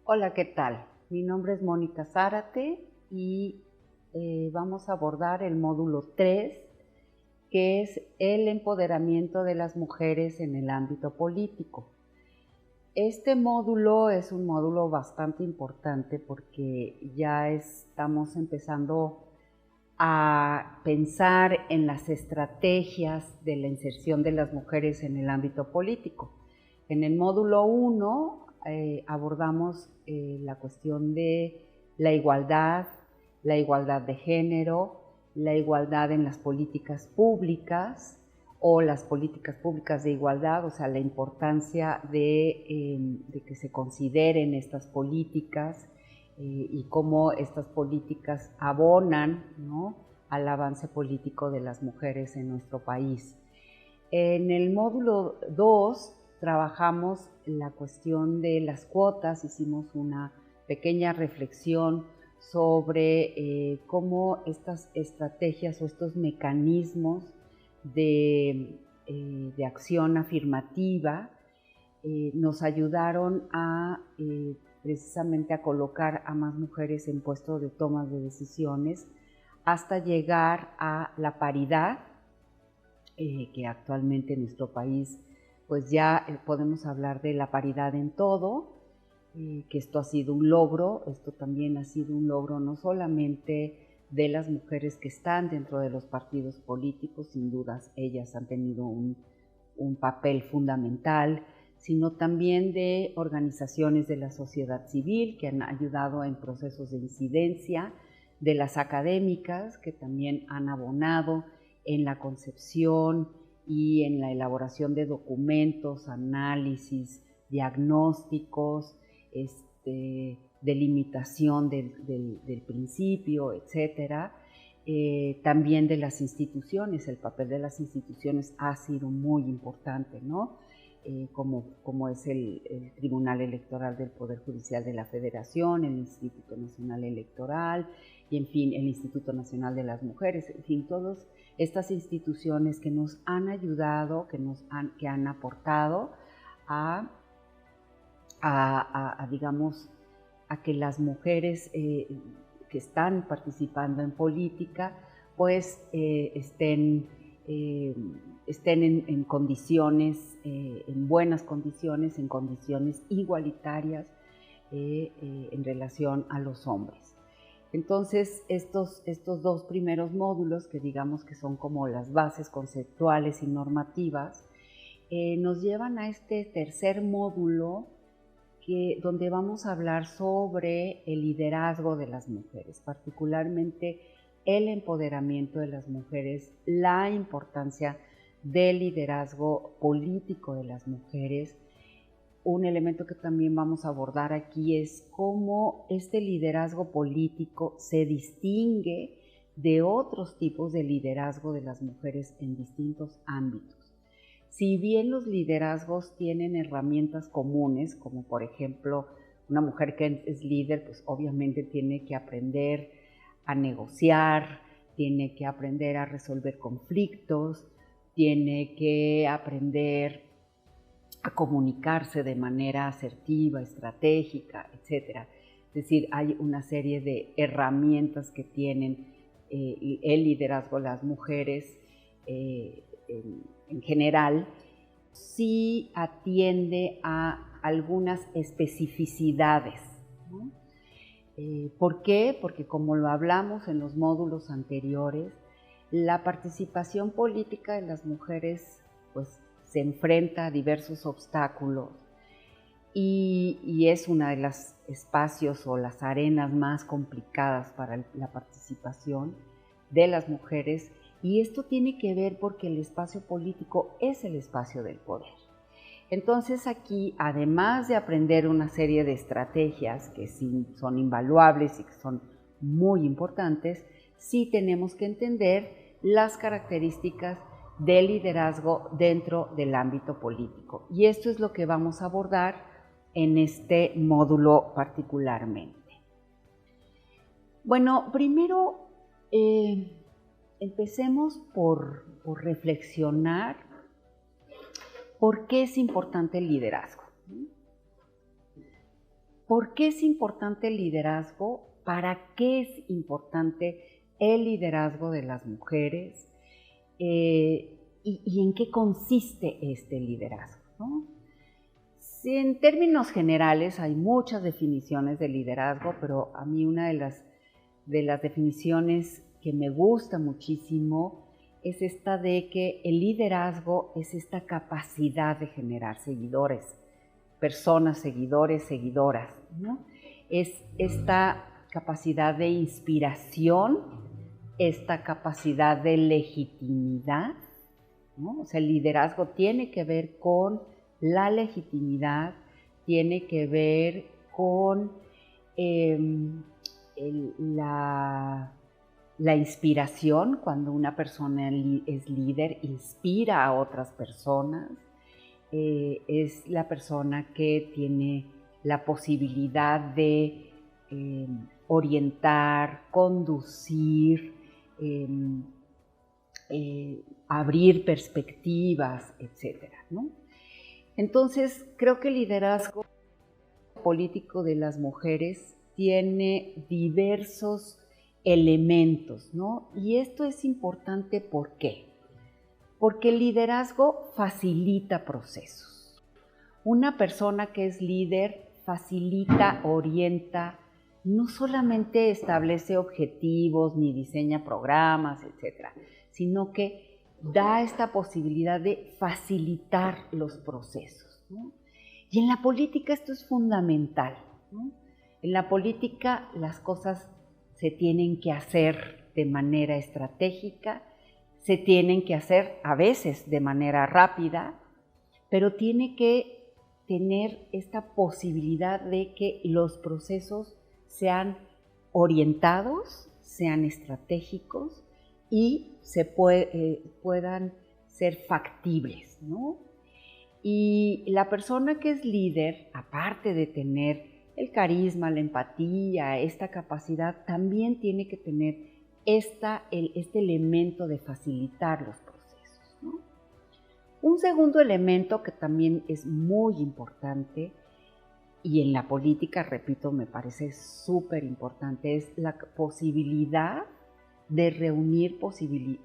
Hola, ¿qué tal? Mi nombre es Mónica Zárate y vamos a abordar el módulo 3, que es el empoderamiento de las mujeres en el ámbito político. Este módulo es un módulo bastante importante porque ya estamos empezando a pensar en las estrategias de la inserción de las mujeres en el ámbito político. En el módulo 1 abordamos la cuestión de la igualdad de género, la igualdad en las políticas públicas o las políticas públicas de igualdad, o sea, la importancia de que se consideren estas políticas y cómo estas políticas abonan, ¿no?, al avance político de las mujeres en nuestro país. En el módulo 2 trabajamos la cuestión de las cuotas, hicimos una pequeña reflexión sobre cómo estas estrategias o estos mecanismos de acción afirmativa nos ayudaron a precisamente a colocar a más mujeres en puestos de toma de decisiones hasta llegar a la paridad, que actualmente en nuestro país pues ya podemos hablar de la paridad en todo, que esto ha sido un logro, esto también ha sido un logro no solamente de las mujeres que están dentro de los partidos políticos, sin dudas ellas han tenido un papel fundamental, sino también de organizaciones de la sociedad civil que han ayudado en procesos de incidencia, de las académicas que también han abonado en la concepción y en la elaboración de documentos, análisis, diagnósticos, delimitación del principio, etcétera. También de las instituciones, el papel de las instituciones ha sido muy importante, ¿no? Como es el Tribunal Electoral del Poder Judicial de la Federación, el Instituto Nacional Electoral y, en fin, el Instituto Nacional de las Mujeres, en fin, todas estas instituciones que nos han ayudado, que han aportado digamos, a que las mujeres que están participando en política, pues estén en condiciones, en buenas condiciones, en condiciones igualitarias en relación a los hombres. Entonces, estos dos primeros módulos, que digamos que son como las bases conceptuales y normativas, nos llevan a este tercer módulo donde vamos a hablar sobre el liderazgo de las mujeres, particularmente el empoderamiento de las mujeres, la importancia del liderazgo político de las mujeres. Un elemento que también vamos a abordar aquí es cómo este liderazgo político se distingue de otros tipos de liderazgo de las mujeres en distintos ámbitos. Si bien los liderazgos tienen herramientas comunes, como por ejemplo una mujer que es líder, pues obviamente tiene que aprender a negociar, tiene que aprender a resolver conflictos, tiene que aprender a comunicarse de manera asertiva, estratégica, etc. Es decir, hay una serie de herramientas que tienen el liderazgo las mujeres en general, sí atiende a algunas especificidades, ¿no? ¿Por qué? Porque como lo hablamos en los módulos anteriores, la participación política de las mujeres pues, se enfrenta a diversos obstáculos y es una de los espacios o las arenas más complicadas para la participación de las mujeres. Y esto tiene que ver porque el espacio político es el espacio del poder. Entonces aquí, además de aprender una serie de estrategias que sí son invaluables y que son muy importantes, sí tenemos que entender las características del liderazgo dentro del ámbito político. Y esto es lo que vamos a abordar en este módulo particularmente. Bueno, primero empecemos por reflexionar por qué es importante el liderazgo. ¿Por qué es importante el liderazgo? ¿Para qué es importante el liderazgo de las mujeres? ¿Y en qué consiste este liderazgo, ¿no? Sí, en términos generales hay muchas definiciones de liderazgo, pero a mí una de las definiciones que me gusta muchísimo es esta de que el liderazgo es esta capacidad de generar seguidores, personas, seguidores, seguidoras, ¿no? Es esta capacidad de inspiración, esta capacidad de legitimidad, ¿no? O sea, el liderazgo tiene que ver con la legitimidad, tiene que ver con la inspiración. Cuando una persona es líder, inspira a otras personas. Es la persona que tiene la posibilidad de orientar, conducir, abrir perspectivas, etcétera, ¿no? Entonces, creo que el liderazgo político de las mujeres tiene diversos elementos, ¿no? Y esto es importante, ¿por qué? Porque el liderazgo facilita procesos. Una persona que es líder facilita, orienta, no solamente establece objetivos ni diseña programas, etcétera, sino que da esta posibilidad de facilitar los procesos, ¿no? Y en la política esto es fundamental, ¿no? En la política las cosas se tienen que hacer de manera estratégica, se tienen que hacer a veces de manera rápida, pero tiene que tener esta posibilidad de que los procesos sean orientados, sean estratégicos y puedan ser factibles, ¿no? Y la persona que es líder, aparte de tener el carisma, la empatía, esta capacidad, también tiene que tener este elemento de facilitar los procesos, ¿no? Un segundo elemento que también es muy importante, y en la política, repito, me parece súper importante, es la posibilidad de reunir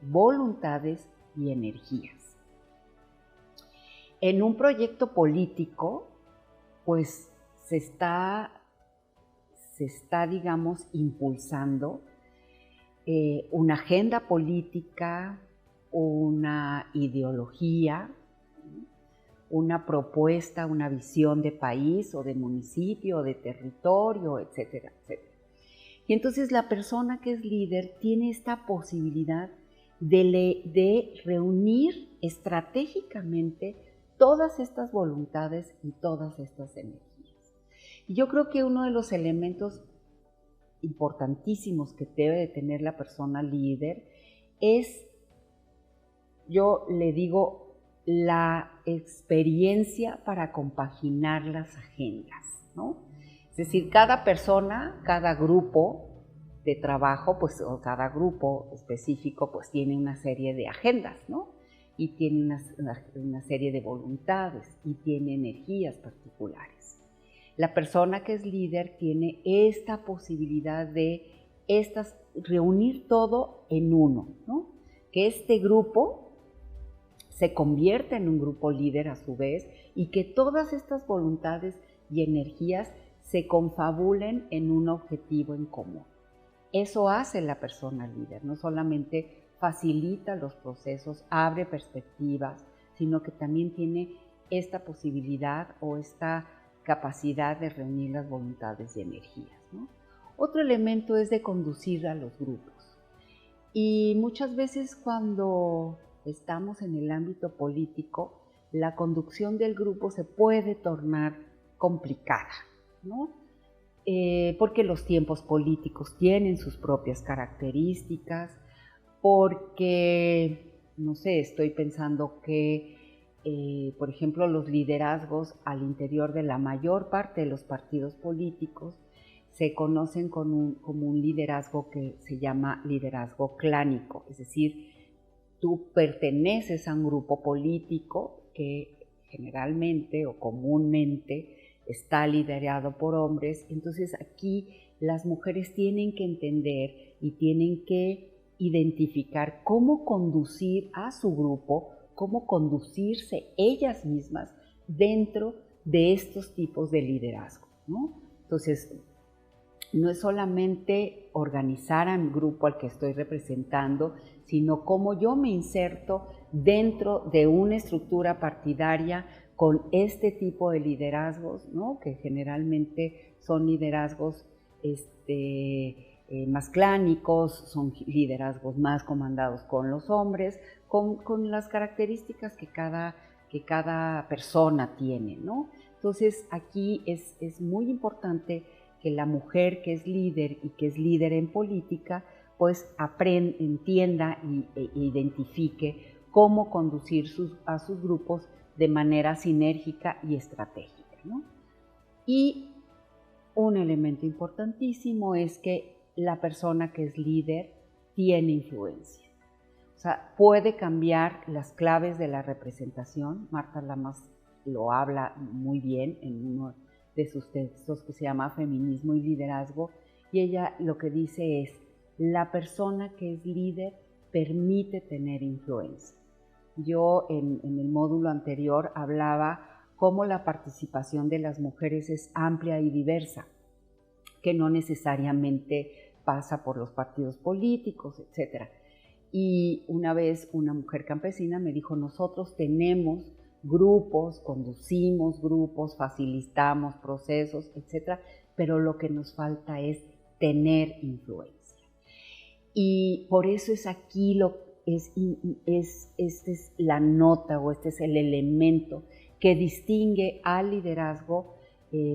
voluntades y energías. En un proyecto político, pues se está, digamos, impulsando una agenda política, una ideología, una propuesta, una visión de país o de municipio o de territorio, etcétera, etcétera. Y entonces la persona que es líder tiene esta posibilidad de reunir estratégicamente todas estas voluntades y todas estas energías. Y yo creo que uno de los elementos importantísimos que debe de tener la persona líder es, yo le digo, la experiencia para compaginar las agendas, ¿no? Es decir, cada persona, cada grupo de trabajo, pues, o cada grupo específico, pues tiene una serie de agendas, ¿no? Y tiene una serie de voluntades y tiene energías particulares. La persona que es líder tiene esta posibilidad de reunir todo en uno, ¿no? Que este grupo se convierta en un grupo líder a su vez y que todas estas voluntades y energías se confabulen en un objetivo en común. Eso hace la persona líder, no solamente facilita los procesos, abre perspectivas, sino que también tiene esta posibilidad o esta capacidad de reunir las voluntades y energías, ¿no? Otro elemento es de conducir a los grupos. Y muchas veces cuando estamos en el ámbito político, la conducción del grupo se puede tornar complicada, ¿no? Porque los tiempos políticos tienen sus propias características, porque, no sé, estoy pensando que, por ejemplo, los liderazgos al interior de la mayor parte de los partidos políticos se conocen como un liderazgo que se llama liderazgo clánico, es decir, tú perteneces a un grupo político que generalmente o comúnmente está liderado por hombres. Entonces aquí las mujeres tienen que entender y tienen que identificar cómo conducir a su grupo, cómo conducirse ellas mismas dentro de estos tipos de liderazgo, ¿no? Entonces, no es solamente organizar a mi grupo al que estoy representando, sino cómo yo me inserto dentro de una estructura partidaria con este tipo de liderazgos, ¿no? Que generalmente son liderazgos más clánicos, son liderazgos más comandados con los hombres, con las características que cada persona tiene, ¿no? Entonces aquí es muy importante que la mujer que es líder y que es líder en política, pues entienda e identifique cómo conducir a sus grupos de manera sinérgica y estratégica, ¿no? Y un elemento importantísimo es que la persona que es líder tiene influencia. O sea, puede cambiar las claves de la representación. Marta Lamas lo habla muy bien en uno de sus textos que se llama Feminismo y Liderazgo, y ella lo que dice es: la persona que es líder permite tener influencia. Yo en el módulo anterior hablaba cómo la participación de las mujeres es amplia y diversa, que no necesariamente pasa por los partidos políticos, etc. Y una vez una mujer campesina me dijo: nosotros tenemos grupos, conducimos grupos, facilitamos procesos, etc., pero lo que nos falta es tener influencia. Y por eso es aquí esta es la nota, o este es el elemento que distingue al liderazgo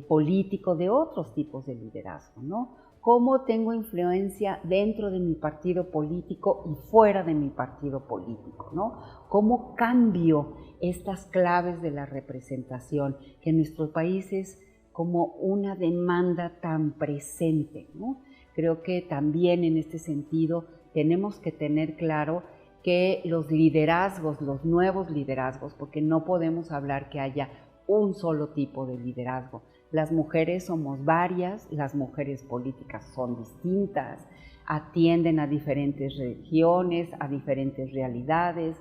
político de otros tipos de liderazgo, ¿no? Cómo tengo influencia dentro de mi partido político y fuera de mi partido político, ¿no? Cómo cambio estas claves de la representación, que en nuestro país es como una demanda tan presente, ¿no? Creo que también en este sentido tenemos que tener claro que los liderazgos, los nuevos liderazgos, porque no podemos hablar que haya un solo tipo de liderazgo. Las mujeres somos varias, las mujeres políticas son distintas, atienden a diferentes regiones, a diferentes realidades,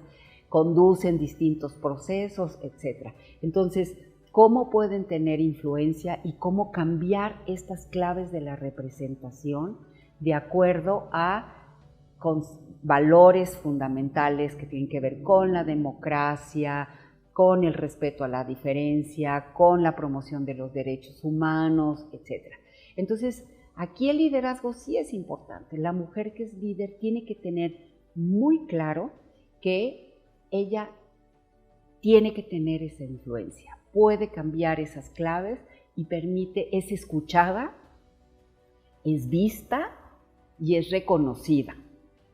conducen distintos procesos, etc. Entonces, ¿cómo pueden tener influencia y cómo cambiar estas claves de la representación de acuerdo a valores fundamentales que tienen que ver con la democracia, con el respeto a la diferencia, con la promoción de los derechos humanos, etc.? Entonces, aquí el liderazgo sí es importante. La mujer que es líder tiene que tener muy claro que ella tiene que tener esa influencia, puede cambiar esas claves y es escuchada, es vista y es reconocida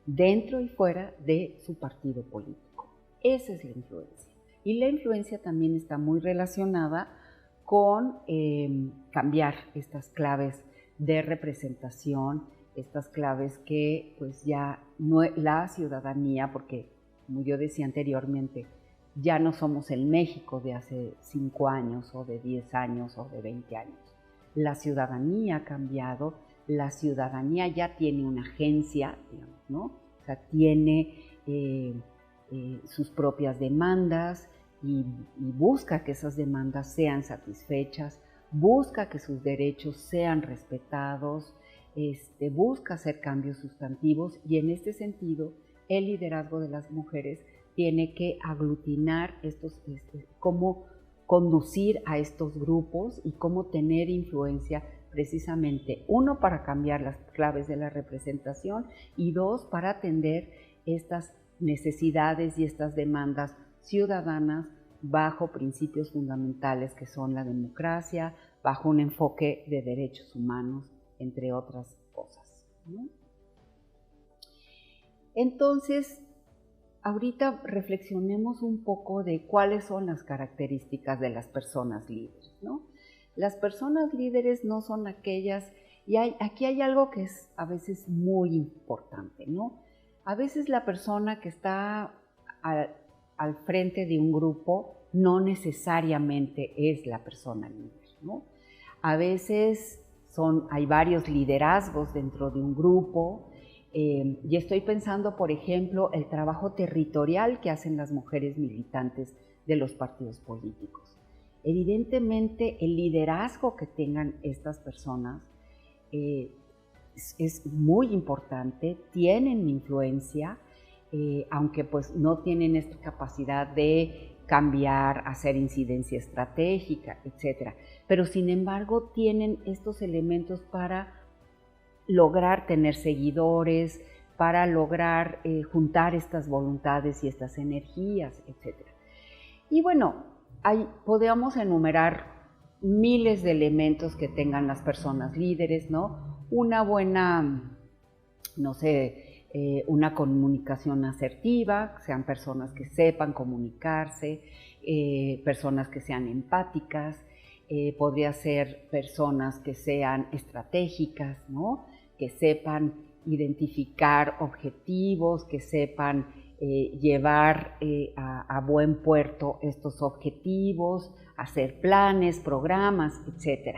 dentro y fuera de su partido político. Esa es la influencia. Y la influencia también está muy relacionada con cambiar estas claves de representación, estas claves que pues ya no, la ciudadanía, porque como yo decía anteriormente, ya no somos el México de hace 5 años o de 10 años o de 20 años. La ciudadanía ha cambiado, la ciudadanía ya tiene una agencia, digamos, ¿no? O sea, tiene sus propias demandas y busca que esas demandas sean satisfechas, busca que sus derechos sean respetados, busca hacer cambios sustantivos, y en este sentido el liderazgo de las mujeres tiene que aglutinar cómo conducir a estos grupos y cómo tener influencia precisamente, uno, para cambiar las claves de la representación, y dos, para atender estas necesidades y estas demandas ciudadanas bajo principios fundamentales que son la democracia, bajo un enfoque de derechos humanos, entre otras cosas, ¿no? Entonces, ahorita reflexionemos un poco de cuáles son las características de las personas líderes, ¿no? Las personas líderes no son aquellas, y aquí hay algo que es a veces muy importante, ¿no? A veces la persona que está al frente de un grupo no necesariamente es la persona líder, ¿no? A veces hay varios liderazgos dentro de un grupo, y estoy pensando, por ejemplo, el trabajo territorial que hacen las mujeres militantes de los partidos políticos. Evidentemente, el liderazgo que tengan estas personas es muy importante, tienen influencia, aunque pues no tienen esta capacidad de cambiar, hacer incidencia estratégica, etc. Pero sin embargo tienen estos elementos para lograr tener seguidores, para lograr juntar estas voluntades y estas energías, etc. Y bueno, podríamos enumerar miles de elementos que tengan las personas líderes, ¿no? Una buena, no sé, una comunicación asertiva, sean personas que sepan comunicarse, personas que sean empáticas, podría ser personas que sean estratégicas, ¿no? Que sepan identificar objetivos, que sepan llevar a buen puerto estos objetivos, hacer planes, programas, etc.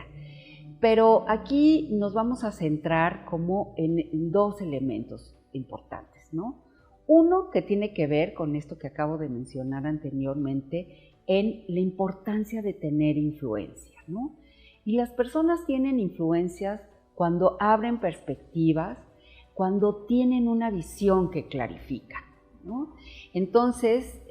Pero aquí nos vamos a centrar como en dos elementos importantes, ¿no? Uno que tiene que ver con esto que acabo de mencionar anteriormente, en la importancia de tener influencia, ¿no? Y las personas tienen influencias cuando abren perspectivas, cuando tienen una visión que clarifica, ¿no? Entonces,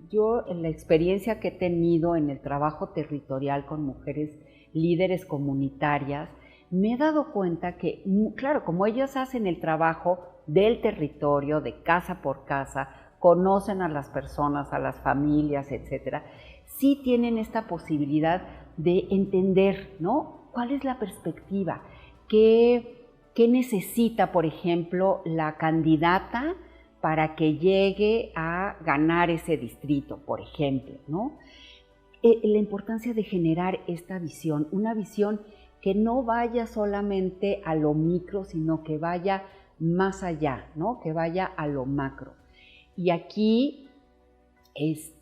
yo en la experiencia que he tenido en el trabajo territorial con mujeres líderes comunitarias, me he dado cuenta que, claro, como ellas hacen el trabajo del territorio, de casa por casa, conocen a las personas, a las familias, etcétera, sí tienen esta posibilidad de entender, ¿no? ¿Cuál es la perspectiva? ¿Qué necesita, por ejemplo, la candidata para que llegue a ganar ese distrito, por ejemplo, ¿no? La importancia de generar esta visión, una visión que no vaya solamente a lo micro, sino que vaya más allá, ¿no? Que vaya a lo macro. Y aquí es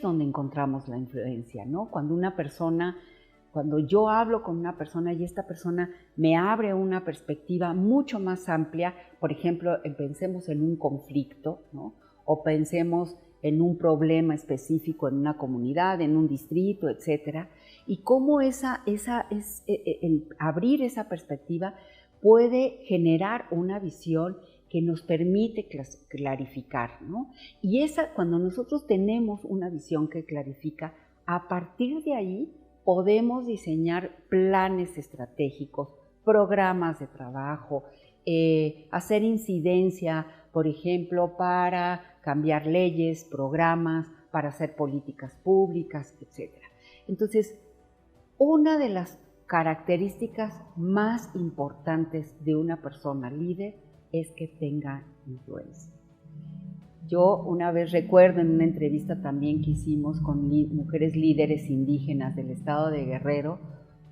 donde encontramos la influencia, ¿no? Cuando yo hablo con una persona y esta persona me abre una perspectiva mucho más amplia, por ejemplo, pensemos en un conflicto, ¿no? O pensemos en un problema específico en una comunidad, en un distrito, etcétera, y cómo el abrir esa perspectiva puede generar una visión que nos permite clarificar, ¿no? Y cuando nosotros tenemos una visión que clarifica, a partir de ahí podemos diseñar planes estratégicos, programas de trabajo, hacer incidencia, por ejemplo, para cambiar leyes, programas, para hacer políticas públicas, etc. Entonces, una de las características más importantes de una persona líder es que tenga influencia. Yo una vez recuerdo en una entrevista también que hicimos con mujeres líderes indígenas del estado de Guerrero,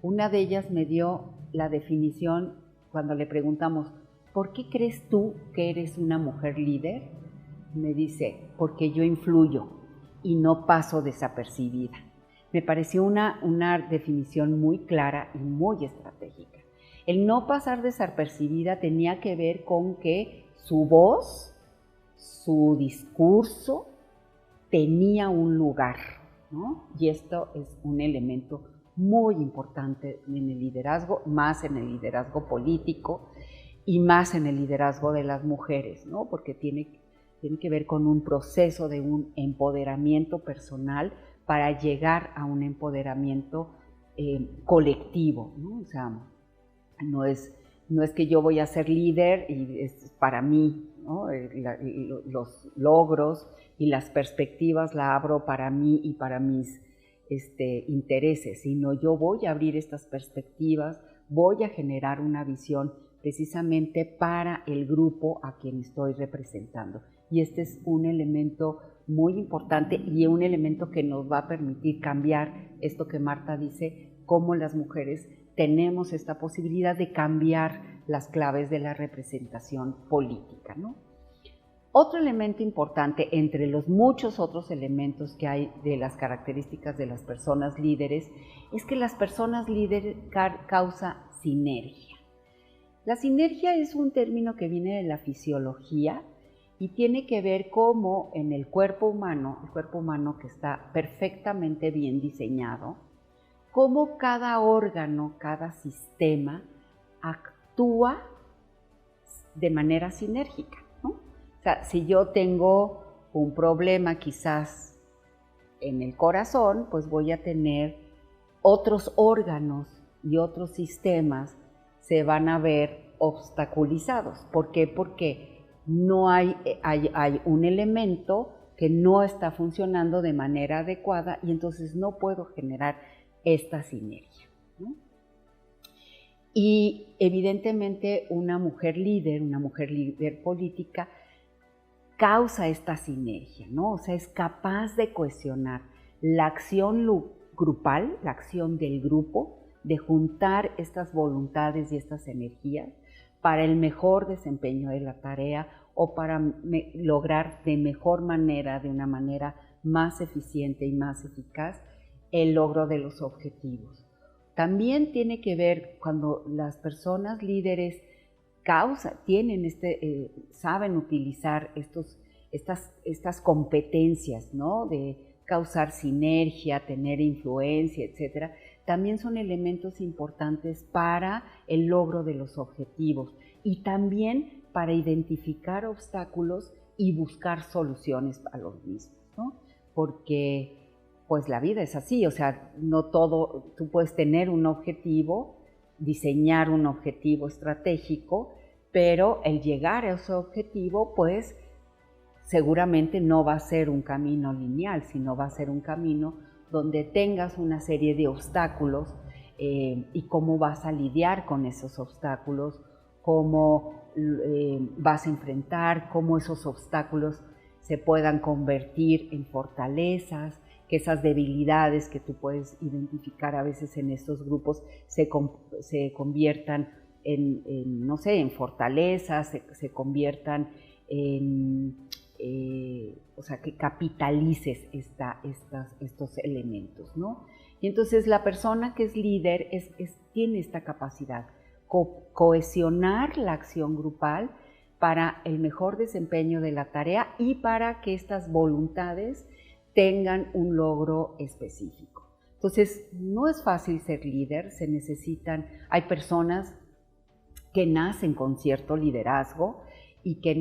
una de ellas me dio la definición cuando le preguntamos, ¿por qué crees tú que eres una mujer líder? Me dice, porque yo influyo y no paso desapercibida. Me pareció una definición muy clara y muy estratégica. El no pasar desapercibida tenía que ver con que su voz, su discurso tenía un lugar, ¿no? Y esto es un elemento muy importante en el liderazgo, más en el liderazgo político y más en el liderazgo de las mujeres, ¿no? Porque tiene que ver con un proceso de un empoderamiento personal para llegar a un empoderamiento colectivo, ¿no? O sea, no es que yo voy a ser líder y es para mí, ¿no? Los logros y las perspectivas la abro para mí y para mis intereses, sino yo voy a abrir estas perspectivas, voy a generar una visión precisamente para el grupo a quien estoy representando. Y este es un elemento muy importante y un elemento que nos va a permitir cambiar esto que Marta dice, cómo las mujeres tenemos esta posibilidad de cambiar las claves de la representación política, ¿no? Otro elemento importante entre los muchos otros elementos que hay de las características de las personas líderes es que las personas líderes causan sinergia. La sinergia es un término que viene de la fisiología y tiene que ver cómo en el cuerpo humano que está perfectamente bien diseñado, cómo cada órgano, cada sistema actúa de manera sinérgica, ¿no? O sea, si yo tengo un problema quizás en el corazón, pues voy a tener otros órganos y otros sistemas se van a ver obstaculizados. ¿Por qué? Porque no hay un elemento que no está funcionando de manera adecuada y entonces no puedo generar esta sinergia, ¿no? Y evidentemente una mujer líder política, causa esta sinergia, ¿no? O sea, es capaz de cohesionar la acción grupal, la acción del grupo, de juntar estas voluntades y estas energías para el mejor desempeño de la tarea o para lograr de mejor manera, de una manera más eficiente y más eficaz, el logro de los objetivos. También tiene que ver cuando las personas líderes saben utilizar estas competencias, ¿no? De causar sinergia, tener influencia, etcétera, también son elementos importantes para el logro de los objetivos y también para identificar obstáculos y buscar soluciones a los mismos, ¿no? Porque pues la vida es así, o sea, no todo, tú puedes tener un objetivo, diseñar un objetivo estratégico, pero el llegar a ese objetivo, pues seguramente no va a ser un camino lineal, sino va a ser un camino donde tengas una serie de obstáculos y cómo vas a lidiar con esos obstáculos, cómo vas a enfrentar, cómo esos obstáculos se puedan convertir en fortalezas, que esas debilidades que tú puedes identificar a veces en estos grupos se conviertan no sé, en fortalezas, se conviertan en, o sea, que capitalices estos elementos, ¿no? Y entonces la persona que es líder tiene esta capacidad, cohesionar la acción grupal para el mejor desempeño de la tarea y para que estas voluntades tengan un logro específico. Entonces, no es fácil ser líder, hay personas que nacen con cierto liderazgo y que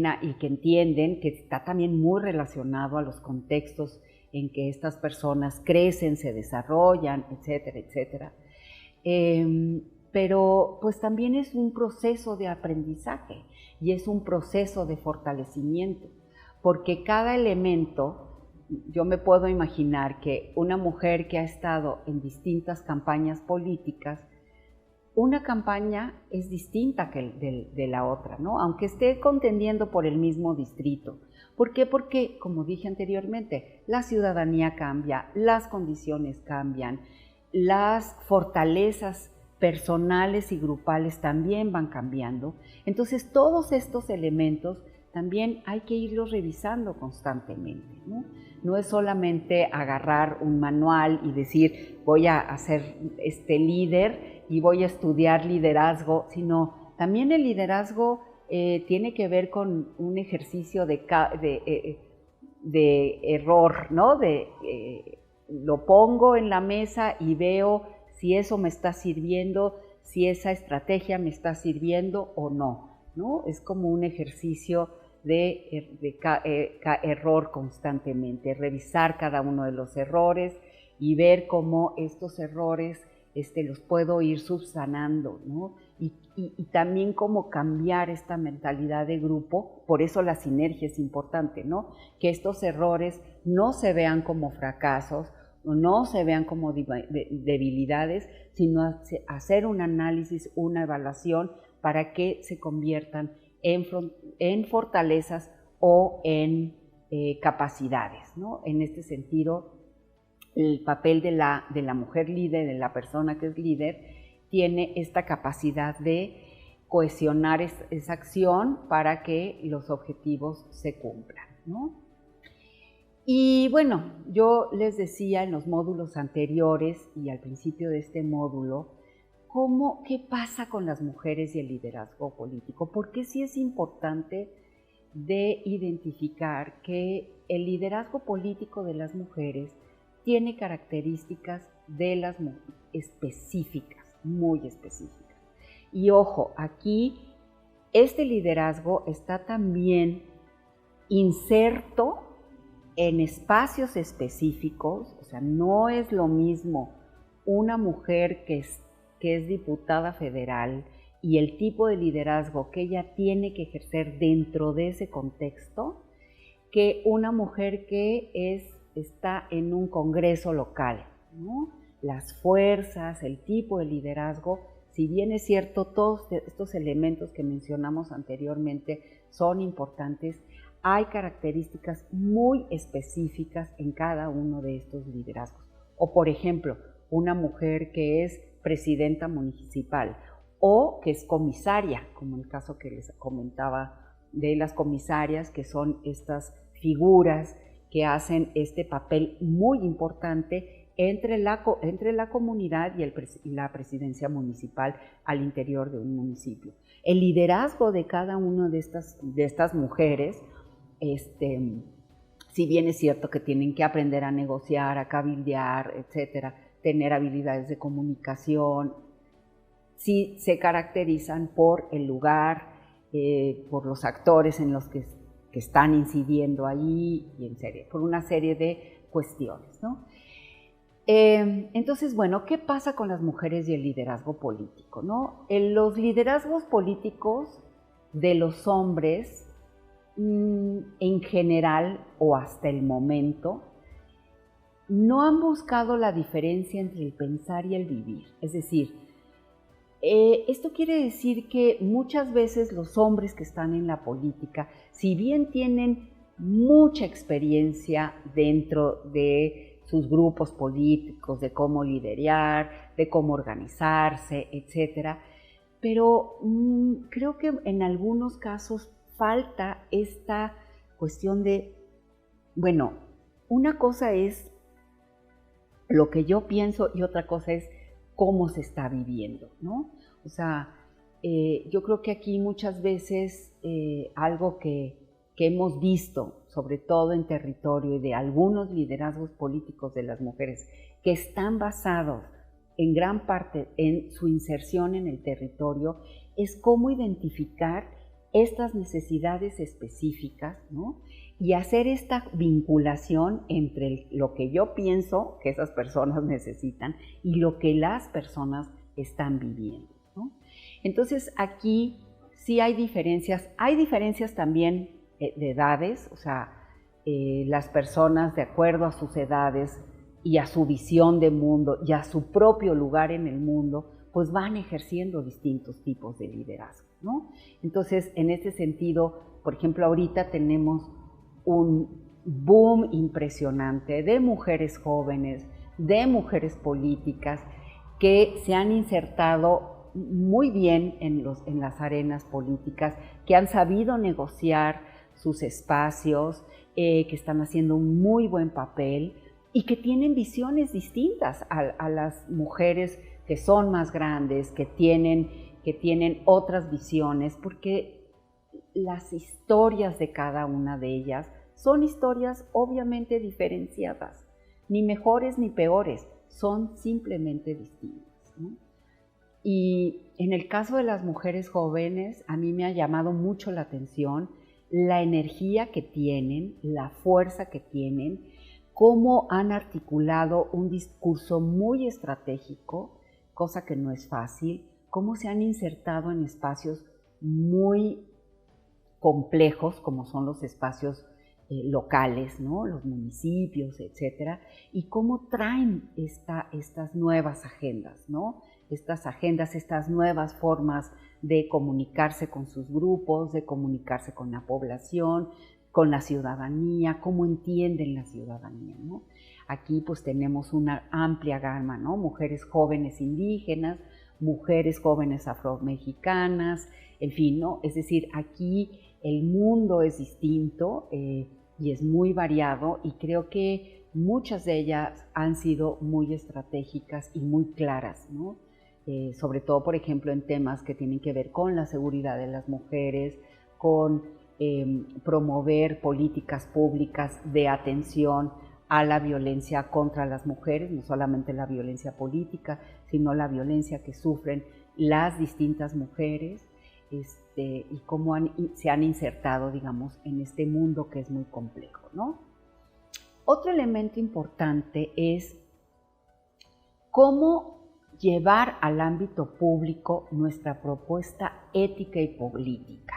entienden que está también muy relacionado a los contextos en que estas personas crecen, se desarrollan, etcétera, etcétera. Pero pues también es un proceso de aprendizaje y es un proceso de fortalecimiento, porque cada elemento, yo me puedo imaginar que una mujer que ha estado en distintas campañas políticas, una campaña es distinta que de la otra, ¿no? Aunque esté contendiendo por el mismo distrito. ¿Por qué? Porque, como dije anteriormente, la ciudadanía cambia, las condiciones cambian, las fortalezas personales y grupales también van cambiando. Entonces, todos estos elementos también hay que irlos revisando constantemente, ¿no? No es solamente agarrar un manual y decir voy a ser líder y voy a estudiar liderazgo, sino también el liderazgo tiene que ver con un ejercicio de error, ¿no? Lo pongo en la mesa y veo si eso me está sirviendo, si esa estrategia me está sirviendo o no, ¿no? Es como un ejercicio de error constantemente, revisar cada uno de los errores y ver cómo estos errores los puedo ir subsanando, ¿no? Y también cómo cambiar esta mentalidad de grupo. Por eso la sinergia es importante, ¿no? Que estos errores no se vean como fracasos, no se vean como debilidades, sino hacer un análisis, una evaluación para que se conviertan en fortalezas o en capacidades, ¿no? En este sentido, el papel de la mujer líder, de la persona que es líder, tiene esta capacidad de cohesionar esa acción para que los objetivos se cumplan, ¿no? Y bueno, yo les decía en los módulos anteriores y al principio de este módulo, ¿qué pasa con las mujeres y el liderazgo político? Porque sí es importante de identificar que el liderazgo político de las mujeres tiene características específicas, muy específicas. Y ojo, aquí este liderazgo está también inserto en espacios específicos, o sea, no es lo mismo una mujer que es diputada federal y el tipo de liderazgo que ella tiene que ejercer dentro de ese contexto, que una mujer que está en un congreso local, ¿no? Las fuerzas, el tipo de liderazgo, si bien es cierto, todos estos elementos que mencionamos anteriormente son importantes, hay características muy específicas en cada uno de estos liderazgos. O por ejemplo, una mujer que es presidenta municipal o que es comisaria, como el caso que les comentaba de las comisarias, que son estas figuras que hacen este papel muy importante entre la comunidad y la presidencia municipal al interior de un municipio. El liderazgo de cada una de estas mujeres, si bien es cierto que tienen que aprender a negociar, a cabildear, etcétera, tener habilidades de comunicación, sí se caracterizan por el lugar, por los actores en los que están incidiendo ahí, y por una serie de cuestiones, ¿no? Entonces, bueno, ¿qué pasa con las mujeres y el liderazgo político, ¿no? Los liderazgos políticos de los hombres, en general o hasta el momento, no han buscado la diferencia entre el pensar y el vivir. Es decir, esto quiere decir que muchas veces los hombres que están en la política, si bien tienen mucha experiencia dentro de sus grupos políticos, de cómo liderar, de cómo organizarse, etcétera, pero creo que en algunos casos falta esta cuestión de, bueno, una cosa es lo que yo pienso y otra cosa es cómo se está viviendo, ¿no? O sea, yo creo que aquí muchas veces algo que hemos visto, sobre todo en territorio y de algunos liderazgos políticos de las mujeres, que están basados en gran parte en su inserción en el territorio, es cómo identificar estas necesidades específicas, ¿no? Y hacer esta vinculación entre lo que yo pienso que esas personas necesitan y lo que las personas están viviendo, ¿no? Entonces aquí sí hay diferencias también de edades, o sea, las personas de acuerdo a sus edades y a su visión de mundo y a su propio lugar en el mundo, pues van ejerciendo distintos tipos de liderazgo, ¿no? Entonces, en este sentido, por ejemplo, ahorita tenemos un boom impresionante de mujeres jóvenes, de mujeres políticas que se han insertado muy bien en las arenas políticas, que han sabido negociar sus espacios, que están haciendo un muy buen papel y que tienen visiones distintas a las mujeres que son más grandes, que tienen otras visiones, porque las historias de cada una de ellas son historias obviamente diferenciadas, ni mejores ni peores, son simplemente distintas, ¿no? Y en el caso de las mujeres jóvenes, a mí me ha llamado mucho la atención la energía que tienen, la fuerza que tienen, cómo han articulado un discurso muy estratégico, cosa que no es fácil, cómo se han insertado en espacios muy complejos, como son los espacios locales, ¿no? Los municipios, etcétera, y cómo traen estas nuevas agendas, ¿no? Estas nuevas formas de comunicarse con sus grupos, de comunicarse con la población, con la ciudadanía, cómo entienden la ciudadanía, ¿no? Aquí pues tenemos una amplia gama, ¿no? Mujeres jóvenes indígenas, mujeres jóvenes afromexicanas, en fin, ¿no? Es decir, aquí el mundo es distinto y es muy variado, y creo que muchas de ellas han sido muy estratégicas y muy claras, ¿no? Sobre todo, por ejemplo, en temas que tienen que ver con la seguridad de las mujeres, con promover políticas públicas de atención a la violencia contra las mujeres, no solamente la violencia política, sino la violencia que sufren las distintas mujeres, y cómo se han insertado, digamos, en este mundo que es muy complejo, ¿no? Otro elemento importante es cómo llevar al ámbito público nuestra propuesta ética y política,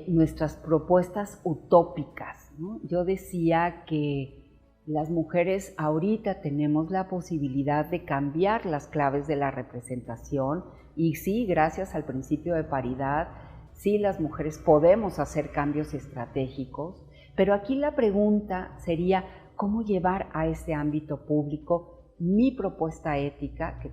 nuestras propuestas utópicas, ¿no? Yo decía que las mujeres ahorita tenemos la posibilidad de cambiar las claves de la representación, y sí, gracias al principio de paridad, sí, las mujeres podemos hacer cambios estratégicos, pero aquí la pregunta sería cómo llevar a este ámbito público mi propuesta ética, que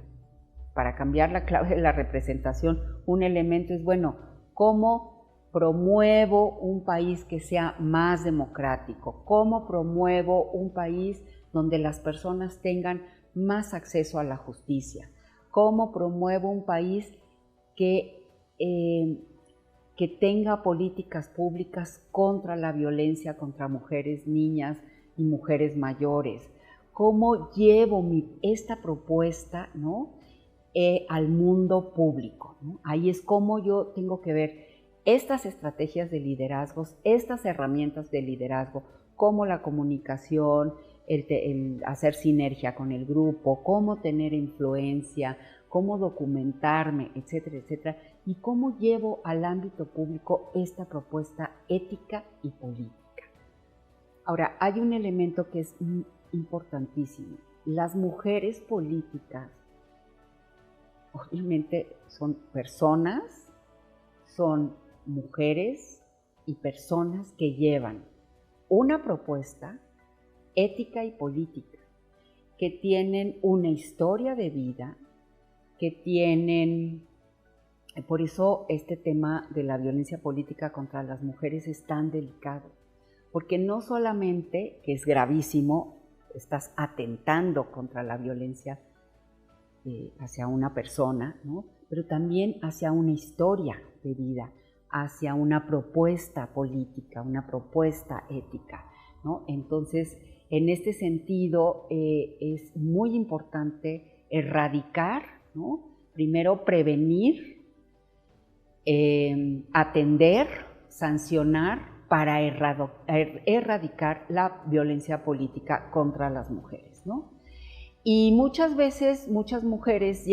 para cambiar la clave de la representación, un elemento es, bueno, cómo promuevo un país que sea más democrático, cómo promuevo un país donde las personas tengan más acceso a la justicia, cómo promuevo un país que tenga políticas públicas contra la violencia contra mujeres, niñas y mujeres mayores, cómo llevo esta propuesta, ¿no? Al mundo público, ¿no? Ahí es como yo tengo que ver estas estrategias de liderazgos, estas herramientas de liderazgo, como la comunicación, el hacer sinergia con el grupo, cómo tener influencia, cómo documentarme, etcétera, etcétera, y cómo llevo al ámbito público esta propuesta ética y política. Ahora, hay un elemento que es importantísimo. Las mujeres políticas, obviamente, son personas, son mujeres y personas que llevan una propuesta ética y política, que tienen una historia de vida, que tienen, por eso este tema de la violencia política contra las mujeres es tan delicado, porque no solamente, que es gravísimo, estás atentando contra la violencia hacia una persona, ¿no? Pero también hacia una historia de vida, hacia una propuesta política, una propuesta ética, ¿no? Entonces, en este sentido, es muy importante erradicar, ¿no? Primero prevenir, atender, sancionar para erradicar la violencia política contra las mujeres, ¿no? Y muchas veces, muchas mujeres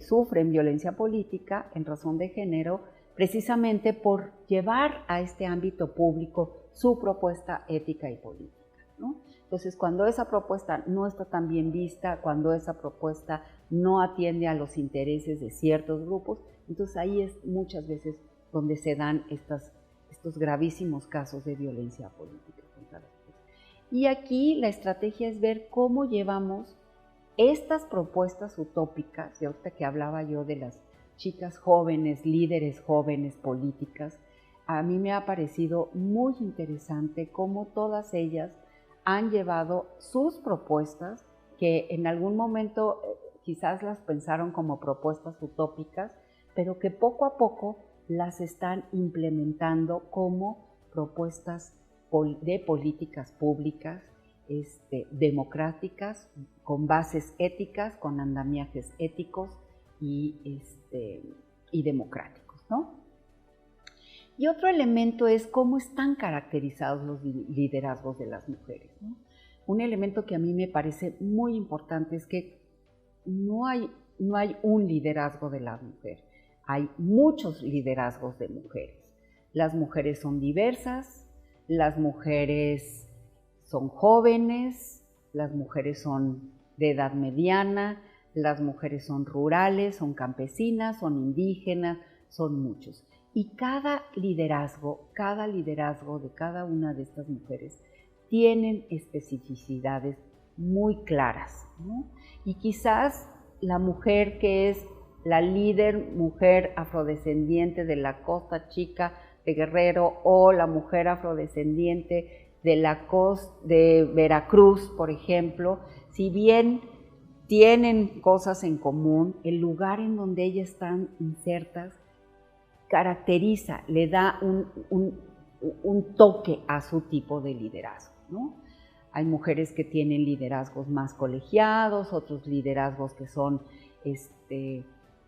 sufren violencia política en razón de género, precisamente por llevar a este ámbito público su propuesta ética y política, ¿no? Entonces, cuando esa propuesta no está tan bien vista, cuando esa propuesta no atiende a los intereses de ciertos grupos, entonces ahí es muchas veces donde se dan estos gravísimos casos de violencia política contra las mujeres. Y aquí la estrategia es ver cómo llevamos estas propuestas utópicas, y ahorita que hablaba yo de las chicas jóvenes, líderes jóvenes políticas, a mí me ha parecido muy interesante cómo todas ellas han llevado sus propuestas, que en algún momento quizás las pensaron como propuestas utópicas, pero que poco a poco las están implementando como propuestas de políticas públicas, democráticas, con bases éticas, con andamiajes éticos y democráticos, ¿no? Y otro elemento es cómo están caracterizados los liderazgos de las mujeres, ¿no? Un elemento que a mí me parece muy importante es que no hay un liderazgo de la mujer, hay muchos liderazgos de mujeres. Las mujeres son diversas, las mujeres son jóvenes, las mujeres son de edad mediana, las mujeres son rurales, son campesinas, son indígenas, son muchos. Y cada liderazgo de cada una de estas mujeres tienen especificidades muy claras, ¿no? Y quizás la mujer que es la líder mujer afrodescendiente de la Costa Chica de Guerrero o la mujer afrodescendiente de la costa de Veracruz, por ejemplo, si bien tienen cosas en común, el lugar en donde ellas están insertas caracteriza, le da un toque a su tipo de liderazgo, ¿no? Hay mujeres que tienen liderazgos más colegiados, otros liderazgos que son,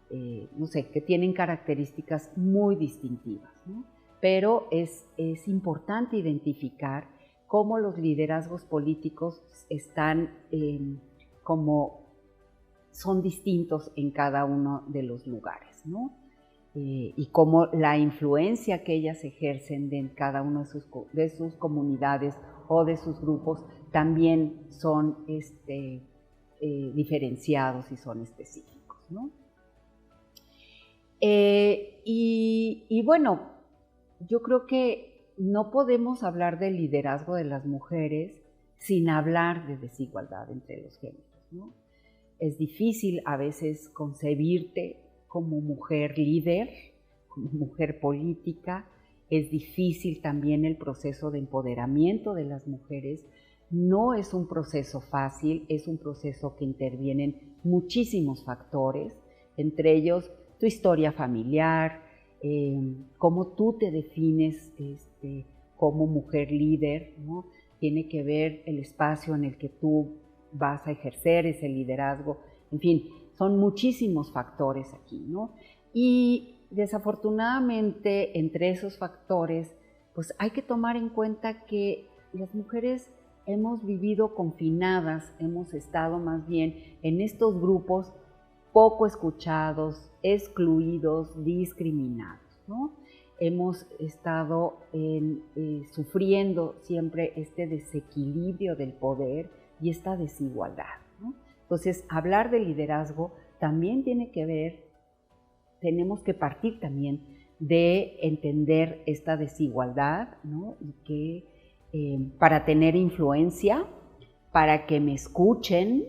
no sé, que tienen características muy distintivas, ¿no? Pero es importante identificar cómo los liderazgos políticos están son distintos en cada uno de los lugares, ¿no? Y cómo la influencia que ellas ejercen en cada una de sus comunidades o de sus grupos también son diferenciados y son específicos, ¿no? Y bueno, yo creo que no podemos hablar del liderazgo de las mujeres sin hablar de desigualdad entre los géneros, ¿no? Es difícil a veces concebirte como mujer líder, como mujer política. Es difícil también el proceso de empoderamiento de las mujeres. No es un proceso fácil, es un proceso que intervienen muchísimos factores, entre ellos tu historia familiar, cómo tú te defines como mujer líder, ¿no? Tiene que ver el espacio en el que tú vas a ejercer ese liderazgo, en fin, son muchísimos factores aquí, ¿no? Y desafortunadamente entre esos factores, pues hay que tomar en cuenta que las mujeres hemos vivido confinadas, hemos estado más bien en estos grupos poco escuchados, excluidos, discriminados, ¿no? Hemos estado sufriendo siempre este desequilibrio del poder y esta desigualdad, ¿no? Entonces, hablar de liderazgo también tiene que ver, tenemos que partir también de entender esta desigualdad, ¿no? Y que para tener influencia, para que me escuchen,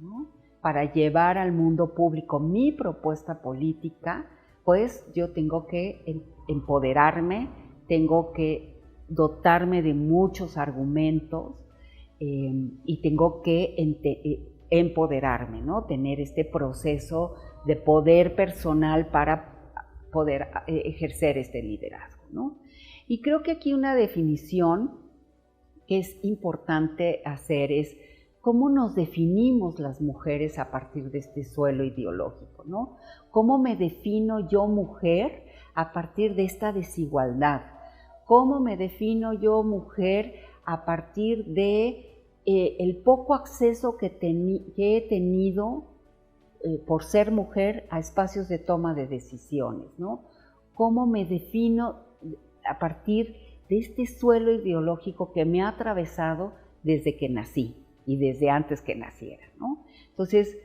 ¿no? Para llevar al mundo público mi propuesta política, pues yo tengo que empoderarme, tengo que dotarme de muchos argumentos y tengo que empoderarme, ¿no? Tener este proceso de poder personal para poder ejercer este liderazgo, ¿no? Y creo que aquí una definición que es importante hacer es cómo nos definimos las mujeres a partir de este suelo ideológico, ¿no? ¿Cómo me defino yo mujer a partir de esta desigualdad? ¿Cómo me defino yo mujer a partir de el poco acceso que he tenido por ser mujer a espacios de toma de decisiones, ¿no? ¿Cómo me defino a partir de este suelo ideológico que me ha atravesado desde que nací y desde antes que naciera, ¿no? Entonces,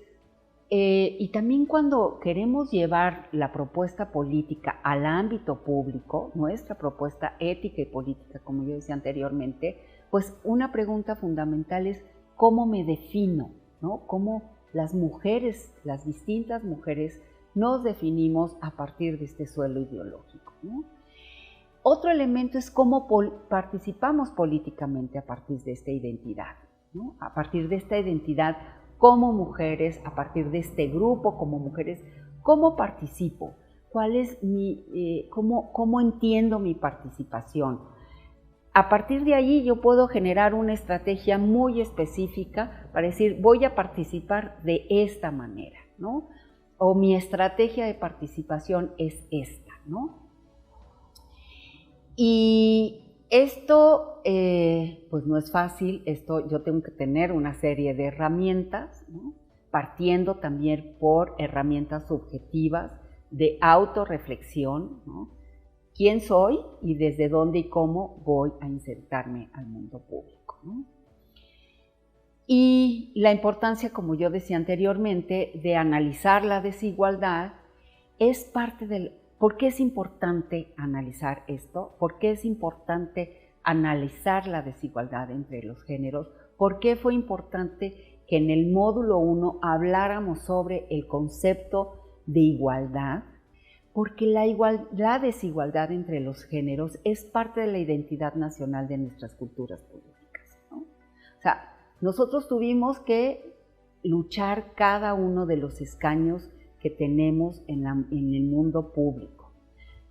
y también cuando queremos llevar la propuesta política al ámbito público, nuestra propuesta ética y política, como yo decía anteriormente, pues una pregunta fundamental es cómo me defino, ¿no? Cómo las mujeres, las distintas mujeres, nos definimos a partir de este suelo ideológico, ¿no? Otro elemento es cómo participamos políticamente a partir de esta identidad, ¿no? A partir de esta identidad como mujeres, a partir de este grupo como mujeres, ¿cómo participo? ¿Cuál es cómo entiendo mi participación? A partir de allí yo puedo generar una estrategia muy específica para decir, voy a participar de esta manera, ¿no? O mi estrategia de participación es esta, ¿no? Y esto, pues no es fácil, yo tengo que tener una serie de herramientas, ¿no? Partiendo también por herramientas subjetivas de autorreflexión, ¿no? ¿Quién soy y desde dónde y cómo voy a insertarme al mundo público, ¿no? Y la importancia, como yo decía anteriormente, de analizar la desigualdad es parte del... ¿Por qué es importante analizar esto? ¿Por qué es importante analizar la desigualdad entre los géneros? ¿Por qué fue importante que en el módulo 1 habláramos sobre el concepto de igualdad, porque la desigualdad entre los géneros es parte de la identidad nacional de nuestras culturas políticas, ¿no? O sea, nosotros tuvimos que luchar cada uno de los escaños que tenemos en el mundo público,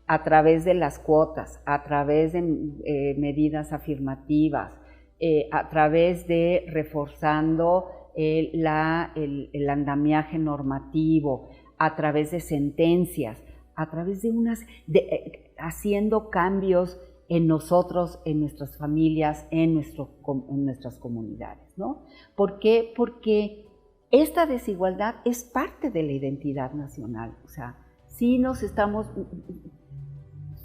a través de las cuotas, a través de medidas afirmativas, a través de reforzando el andamiaje normativo, a través de sentencias, a través de haciendo cambios en nosotros, en nuestras familias, en nuestras comunidades, ¿no? ¿Por qué? Porque esta desigualdad es parte de la identidad nacional. O sea, sí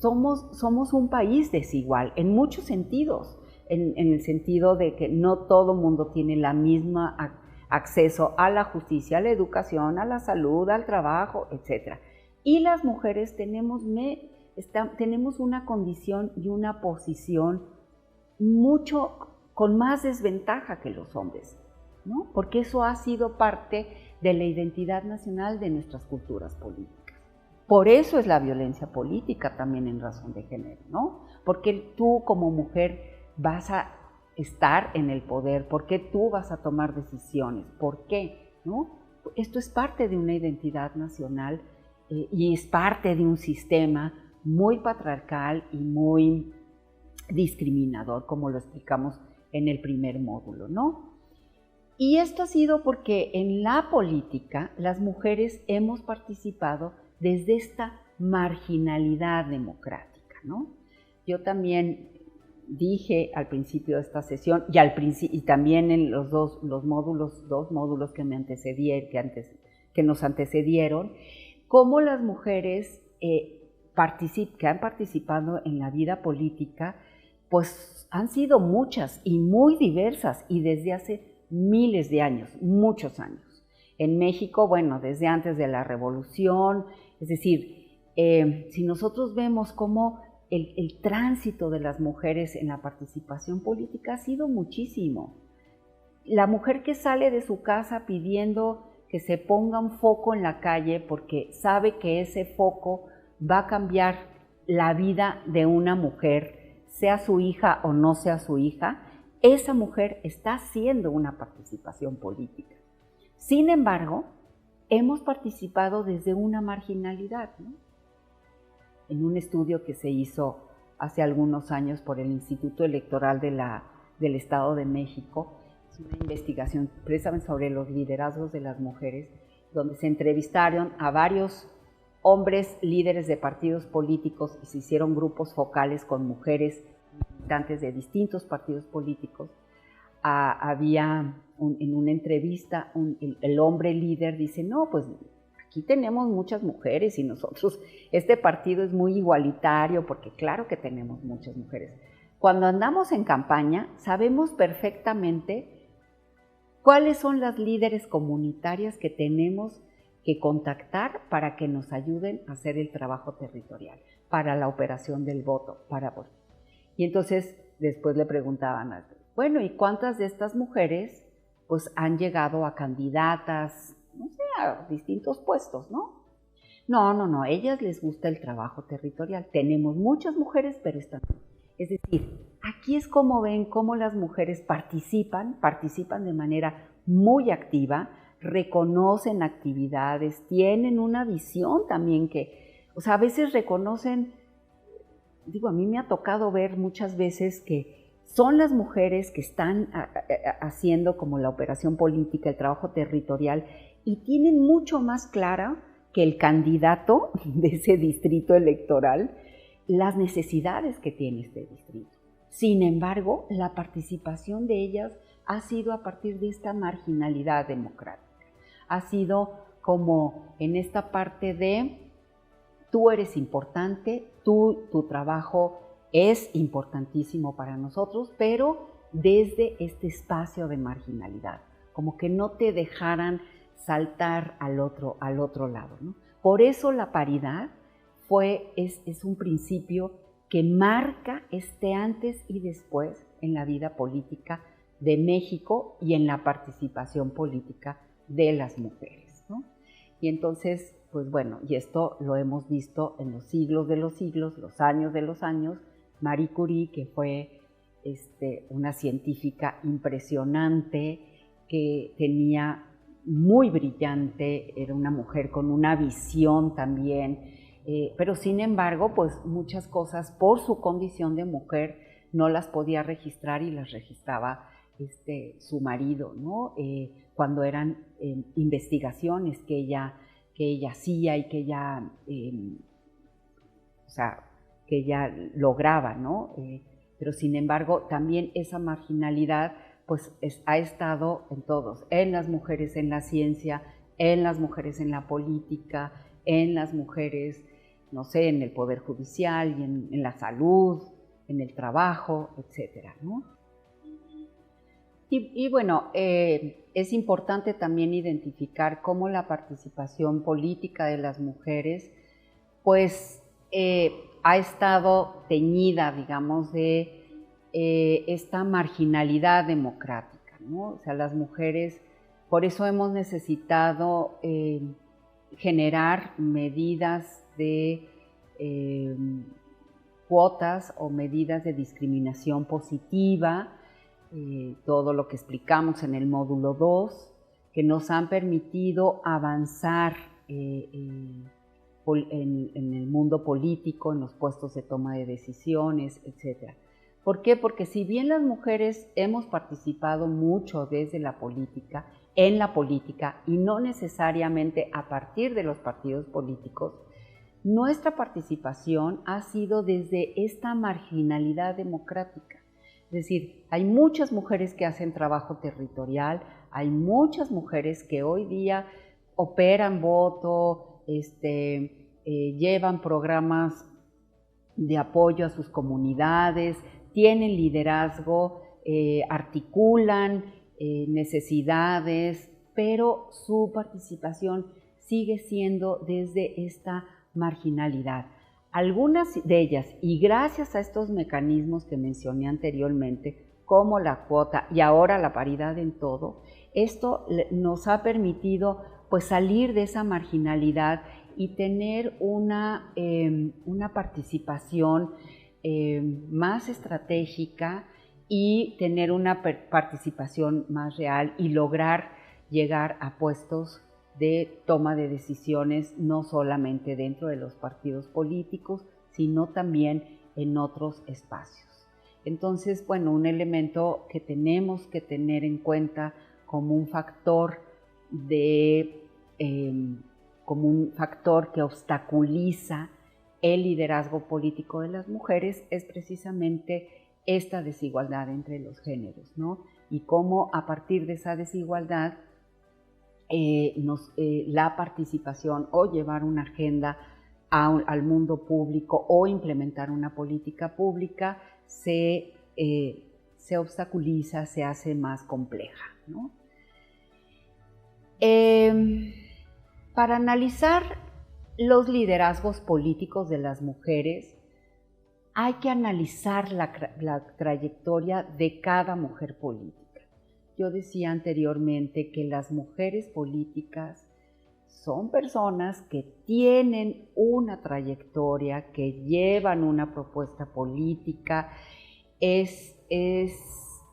somos un país desigual en muchos sentidos, en el sentido de que no todo mundo tiene el mismo acceso a la justicia, a la educación, a la salud, al trabajo, etc. Y las mujeres tenemos una condición y una posición con más desventaja que los hombres, ¿no? Porque eso ha sido parte de la identidad nacional de nuestras culturas políticas. Por eso es la violencia política también en razón de género, ¿no? Porque tú como mujer vas a estar en el poder, porque tú vas a tomar decisiones, ¿por qué? ¿No? Esto es parte de una identidad nacional y es parte de un sistema muy patriarcal y muy discriminador, como lo explicamos en el primer módulo, ¿no? Y esto ha sido porque en la política las mujeres hemos participado desde esta marginalidad democrática, ¿no? Yo también dije al principio de esta sesión y también en los dos módulos que me antecedieron, que nos antecedieron, cómo las mujeres que han participado en la vida política, pues han sido muchas y muy diversas y desde hace miles de años, muchos años. En México, bueno, desde antes de la Revolución, es decir, si nosotros vemos cómo el tránsito de las mujeres en la participación política ha sido muchísimo. La mujer que sale de su casa pidiendo que se ponga un foco en la calle porque sabe que ese foco va a cambiar la vida de una mujer, sea su hija o no sea su hija, esa mujer está haciendo una participación política. Sin embargo, hemos participado desde una marginalidad, ¿no? En un estudio que se hizo hace algunos años por el Instituto Electoral del Estado de México, es una investigación precisamente sobre los liderazgos de las mujeres, donde se entrevistaron a varios hombres líderes de partidos políticos y se hicieron grupos focales con mujeres militantes de distintos partidos políticos. Había en una entrevista el hombre líder dice, no, pues aquí tenemos muchas mujeres y nosotros, este partido es muy igualitario porque claro que tenemos muchas mujeres. Cuando andamos en campaña sabemos perfectamente cuáles son las líderes comunitarias que tenemos que contactar para que nos ayuden a hacer el trabajo territorial, para la operación del voto, Y entonces después le preguntaban, bueno, ¿y cuántas de estas mujeres pues han llegado a candidatas, no sé, a distintos puestos, ¿no? No, ellas les gusta el trabajo territorial. Tenemos muchas mujeres, pero están. Es decir, aquí es como ven cómo las mujeres participan de manera muy activa, reconocen actividades, tienen una visión también a veces reconocen, a mí me ha tocado ver muchas veces que son las mujeres que están haciendo como la operación política, el trabajo territorial, y tienen mucho más clara que el candidato de ese distrito electoral las necesidades que tiene este distrito. Sin embargo, la participación de ellas ha sido a partir de esta marginalidad democrática. Ha sido como en esta parte de tú eres importante, tu trabajo es importantísimo para nosotros, pero desde este espacio de marginalidad, como que no te dejaran saltar al otro lado, ¿no? Por eso la paridad es un principio que marca este antes y después en la vida política de México y en la participación política de las mujeres, ¿no? Y entonces, pues bueno, y esto lo hemos visto en los siglos de los siglos, los años de los años. Marie Curie, que fue una científica impresionante, que tenía muy brillante, era una mujer con una visión también, pero sin embargo, pues muchas cosas por su condición de mujer no las podía registrar y las registraba su marido, ¿no? Cuando eran investigaciones que ella hacía y que ella, que ella lograba, ¿no? Pero sin embargo, también esa marginalidad pues ha estado en todos, en las mujeres en la ciencia, en las mujeres en la política, en las mujeres, no sé, en el poder judicial y en la salud, en el trabajo, etcétera, ¿no? Y bueno, es importante también identificar cómo la participación política de las mujeres pues ha estado teñida, digamos, de esta marginalidad democrática, ¿no? O sea, las mujeres, por eso hemos necesitado generar medidas de cuotas o medidas de discriminación positiva, todo lo que explicamos en el módulo 2, que nos han permitido avanzar en el mundo político, en los puestos de toma de decisiones, etc. ¿Por qué? Porque si bien las mujeres hemos participado mucho desde la política, en la política, y no necesariamente a partir de los partidos políticos, nuestra participación ha sido desde esta marginalidad democrática. Es decir, hay muchas mujeres que hacen trabajo territorial, hay muchas mujeres que hoy día operan voto, llevan programas de apoyo a sus comunidades, tienen liderazgo, articulan necesidades, pero su participación sigue siendo desde esta marginalidad. Algunas de ellas, y gracias a estos mecanismos que mencioné anteriormente, como la cuota y ahora la paridad en todo, esto nos ha permitido pues salir de esa marginalidad y tener una participación más estratégica y tener una participación más real y lograr llegar a puestos de toma de decisiones no solamente dentro de los partidos políticos, sino también en otros espacios. Entonces, bueno, un elemento que tenemos que tener en cuenta como un factor como un factor que obstaculiza el liderazgo político de las mujeres es precisamente esta desigualdad entre los géneros, ¿no? Y cómo a partir de esa desigualdad la participación o llevar una agenda al mundo público o implementar una política pública se obstaculiza, se hace más compleja, ¿no? Para analizar los liderazgos políticos de las mujeres, hay que analizar la trayectoria de cada mujer política. Yo decía anteriormente que las mujeres políticas son personas que tienen una trayectoria, que llevan una propuesta política. Es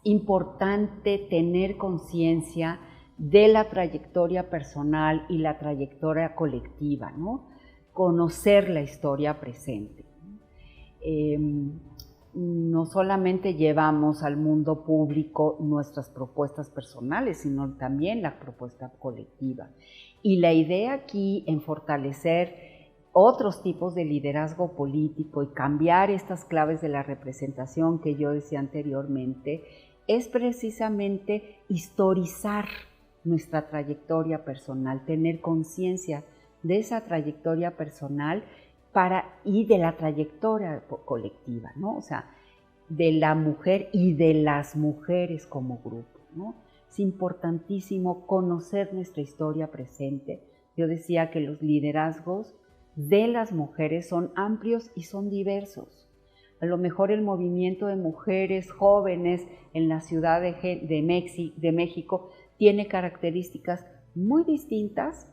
importante tener conciencia de la trayectoria personal y la trayectoria colectiva, ¿no? Conocer la historia presente. No solamente llevamos al mundo público nuestras propuestas personales, sino también la propuesta colectiva. Y la idea aquí en fortalecer otros tipos de liderazgo político y cambiar estas claves de la representación que yo decía anteriormente, es precisamente historizar nuestra trayectoria personal, tener conciencia de esa trayectoria personal y de la trayectoria colectiva, ¿no? O sea, de la mujer y de las mujeres como grupo, ¿no? Es importantísimo conocer nuestra historia presente. Yo decía que los liderazgos de las mujeres son amplios y son diversos. A lo mejor el movimiento de mujeres jóvenes en la Ciudad de México tiene características muy distintas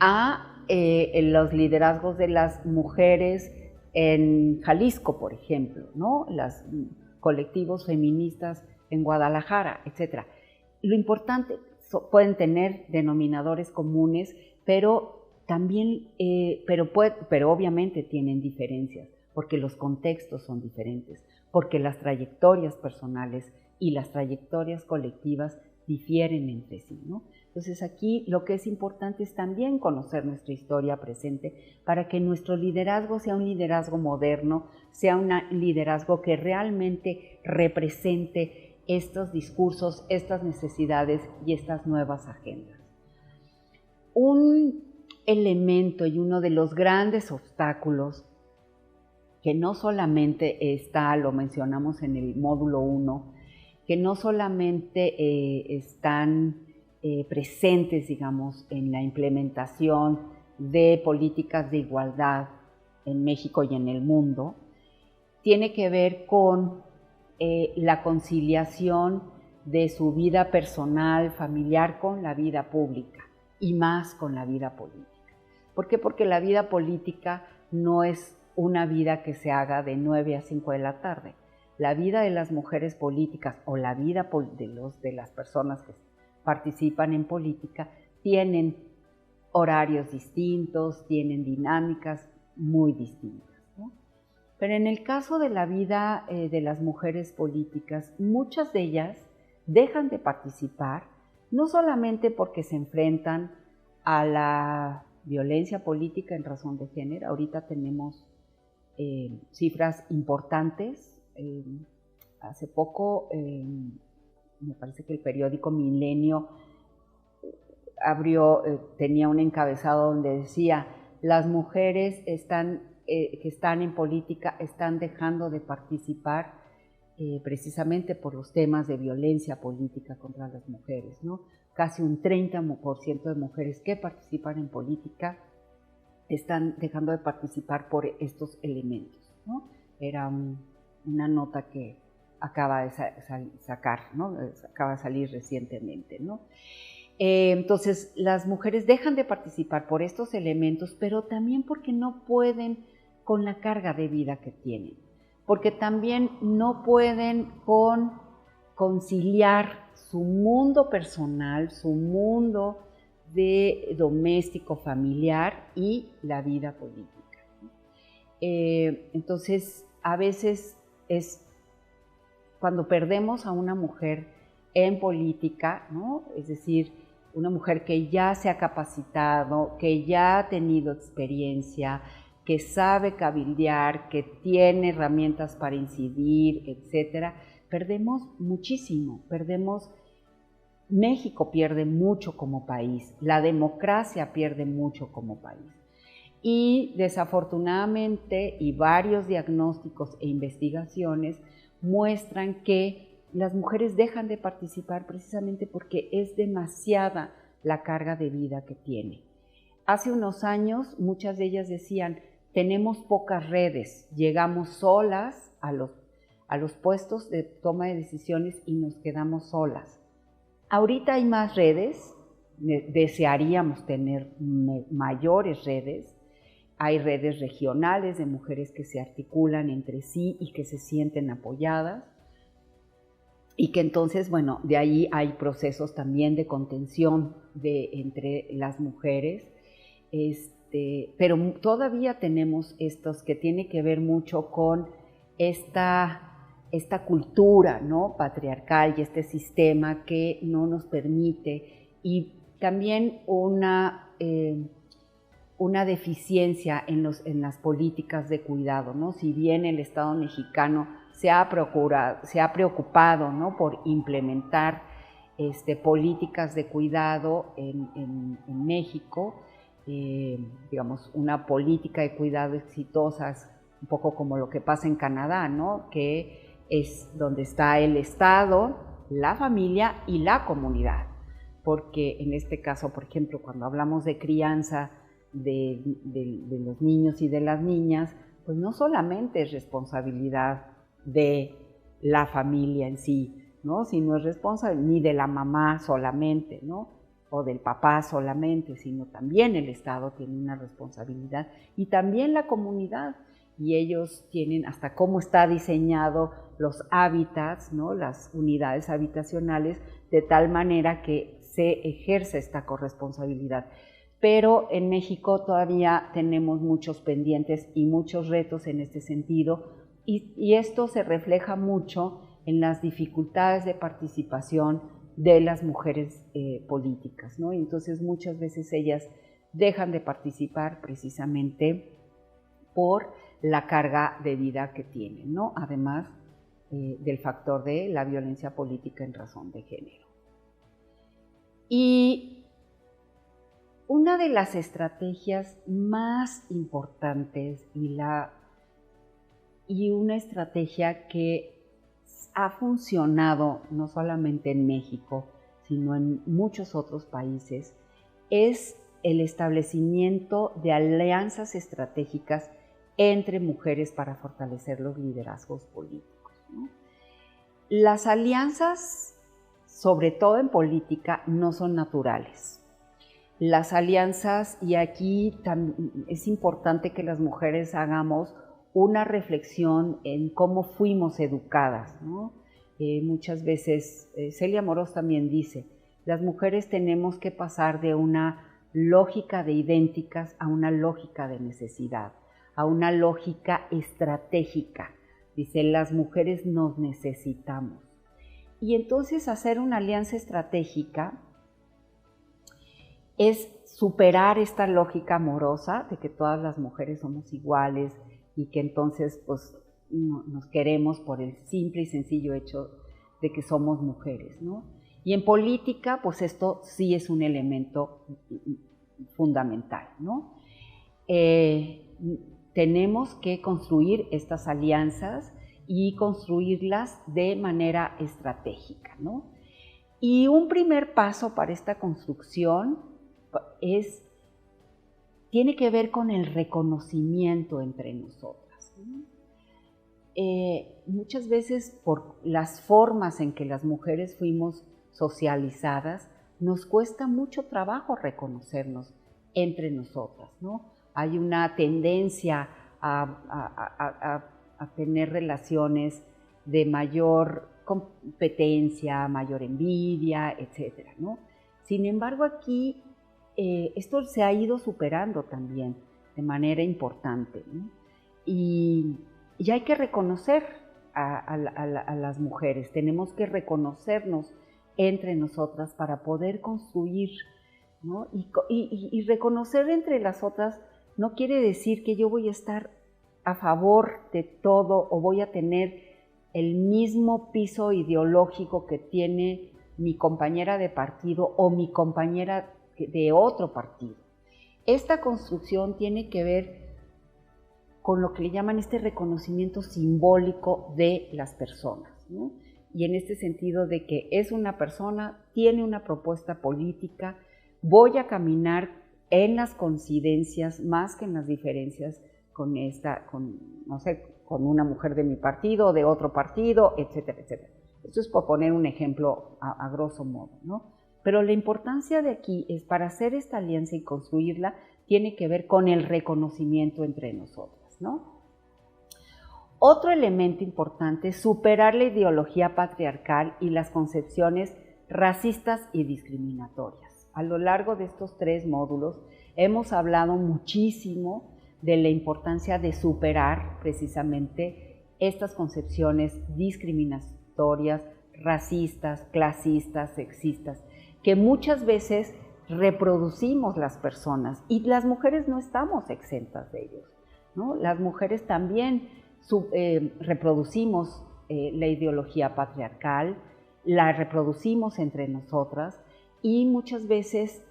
a los liderazgos de las mujeres en Jalisco, por ejemplo, ¿no? Los colectivos feministas en Guadalajara, etc. Lo importante, pueden tener denominadores comunes, pero también, pero obviamente tienen diferencias, porque los contextos son diferentes, porque las trayectorias personales y las trayectorias colectivas difieren entre sí, ¿no? Entonces aquí lo que es importante es también conocer nuestra historia presente para que nuestro liderazgo sea un liderazgo moderno, sea un liderazgo que realmente represente estos discursos, estas necesidades y estas nuevas agendas. Un elemento y uno de los grandes obstáculos que no solamente está, lo mencionamos en el módulo 1, que no solamente están presentes, digamos, en la implementación de políticas de igualdad en México y en el mundo, tiene que ver con la conciliación de su vida personal, familiar, con la vida pública y más con la vida política. ¿Por qué? Porque la vida política no es una vida que se haga de 9 a 5 de la tarde. La vida de las mujeres políticas o la vida de las personas que participan en política tienen horarios distintos, tienen dinámicas muy distintas, ¿no? Pero en el caso de la vida de las mujeres políticas, muchas de ellas dejan de participar, no solamente porque se enfrentan a la violencia política en razón de género. Ahorita tenemos cifras importantes. Hace poco, me parece que el periódico Milenio tenía un encabezado donde decía: las mujeres que están en política están dejando de participar precisamente por los temas de violencia política contra las mujeres, ¿no? Casi un 30% de mujeres que participan en política están dejando de participar por estos elementos, ¿no? Era una nota que acaba de sacar, ¿no? Acaba de salir recientemente, ¿no? Entonces, las mujeres dejan de participar por estos elementos, pero también porque no pueden con la carga de vida que tienen, porque también no pueden conciliar su mundo personal, su mundo de doméstico, familiar y la vida política. Entonces, a veces es cuando perdemos a una mujer en política, ¿no? Es decir, una mujer que ya se ha capacitado, que ya ha tenido experiencia, que sabe cabildear, que tiene herramientas para incidir, etcétera, perdemos muchísimo, México pierde mucho como país, la democracia pierde mucho como país. Y desafortunadamente, y varios diagnósticos e investigaciones muestran que las mujeres dejan de participar precisamente porque es demasiada la carga de vida que tiene. Hace unos años, muchas de ellas decían: tenemos pocas redes, llegamos solas a los puestos de toma de decisiones y nos quedamos solas. Ahorita hay más redes, desearíamos tener mayores redes. Hay redes regionales de mujeres que se articulan entre sí y que se sienten apoyadas. Y que entonces, bueno, de ahí hay procesos también de contención entre las mujeres. Pero todavía tenemos estos que tiene que ver mucho con esta cultura, ¿no?, patriarcal y este sistema que no nos permite, y también una deficiencia en las políticas de cuidado, ¿no? Si bien el Estado mexicano se ha preocupado, ¿no?, por implementar políticas de cuidado en México, digamos, una política de cuidado exitosa, es un poco como lo que pasa en Canadá, ¿no?, que es donde está el Estado, la familia y la comunidad. Porque en este caso, por ejemplo, cuando hablamos de crianza de los niños y de las niñas, pues no solamente es responsabilidad de la familia en sí, ¿no?, sino es responsabilidad ni de la mamá solamente, ¿no? o del papá solamente, sino también el Estado tiene una responsabilidad y también la comunidad. Y ellos tienen hasta cómo está diseñado los hábitats, ¿no? Las unidades habitacionales, de tal manera que se ejerce esta corresponsabilidad. Pero en México todavía tenemos muchos pendientes y muchos retos en este sentido, y esto se refleja mucho en las dificultades de participación de las mujeres políticas, ¿no? Y entonces muchas veces ellas dejan de participar precisamente por la carga de vida que tienen, ¿no? Además del factor de la violencia política en razón de género. Y una de las estrategias más importantes y una estrategia que ha funcionado no solamente en México, sino en muchos otros países, es el establecimiento de alianzas estratégicas entre mujeres para fortalecer los liderazgos políticos, ¿no? Las alianzas, sobre todo en política, no son naturales. Las alianzas, y aquí es importante que las mujeres hagamos una reflexión en cómo fuimos educadas, ¿no? Muchas veces, Celia Amorós también dice, las mujeres tenemos que pasar de una lógica de idénticas a una lógica de necesidad, a una lógica estratégica. Dice, las mujeres nos necesitamos. Y entonces hacer una alianza estratégica es superar esta lógica amorosa de que todas las mujeres somos iguales y que entonces pues nos queremos por el simple y sencillo hecho de que somos mujeres, ¿no? Y en política pues esto sí es un elemento fundamental, ¿no? Tenemos que construir estas alianzas y construirlas de manera estratégica, ¿no? Y un primer paso para esta construcción tiene que ver con el reconocimiento entre nosotras, ¿no? Muchas veces por las formas en que las mujeres fuimos socializadas, nos cuesta mucho trabajo reconocernos entre nosotras, ¿no? Hay una tendencia a tener relaciones de mayor competencia, mayor envidia, etcétera, ¿no? Sin embargo, aquí esto se ha ido superando también de manera importante, ¿no? Y hay que reconocer a las mujeres, tenemos que reconocernos entre nosotras para poder construir, ¿no? Y reconocer entre las otras no quiere decir que yo voy a estar a favor de todo o voy a tener el mismo piso ideológico que tiene mi compañera de partido o mi compañera de otro partido. Esta construcción tiene que ver con lo que le llaman este reconocimiento simbólico de las personas, ¿no? Y en este sentido de que es una persona, tiene una propuesta política, voy a caminar en las coincidencias más que en las diferencias con una mujer de mi partido o de otro partido, etcétera, etcétera. Esto es por poner un ejemplo a grosso modo, ¿no? Pero la importancia de aquí es, para hacer esta alianza y construirla, tiene que ver con el reconocimiento entre nosotras, ¿no? Otro elemento importante es superar la ideología patriarcal y las concepciones racistas y discriminatorias. A lo largo de estos 3 módulos hemos hablado muchísimo de la importancia de superar precisamente estas concepciones discriminatorias, racistas, clasistas, sexistas, que muchas veces reproducimos las personas, y las mujeres no estamos exentas de ellos, ¿no? Las mujeres también reproducimos la ideología patriarcal, la reproducimos entre nosotras, y muchas veces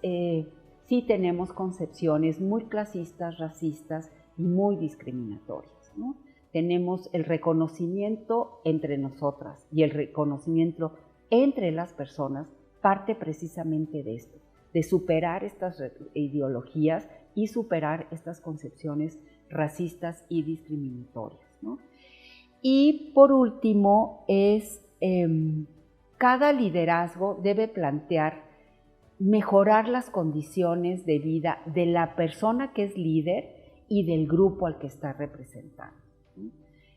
sí tenemos concepciones muy clasistas, racistas y muy discriminatorias, ¿no? Tenemos el reconocimiento entre nosotras, y el reconocimiento entre las personas parte precisamente de esto, de superar estas ideologías y superar estas concepciones racistas y discriminatorias, ¿no? Y por último, cada liderazgo debe plantear mejorar las condiciones de vida de la persona que es líder y del grupo al que está representando.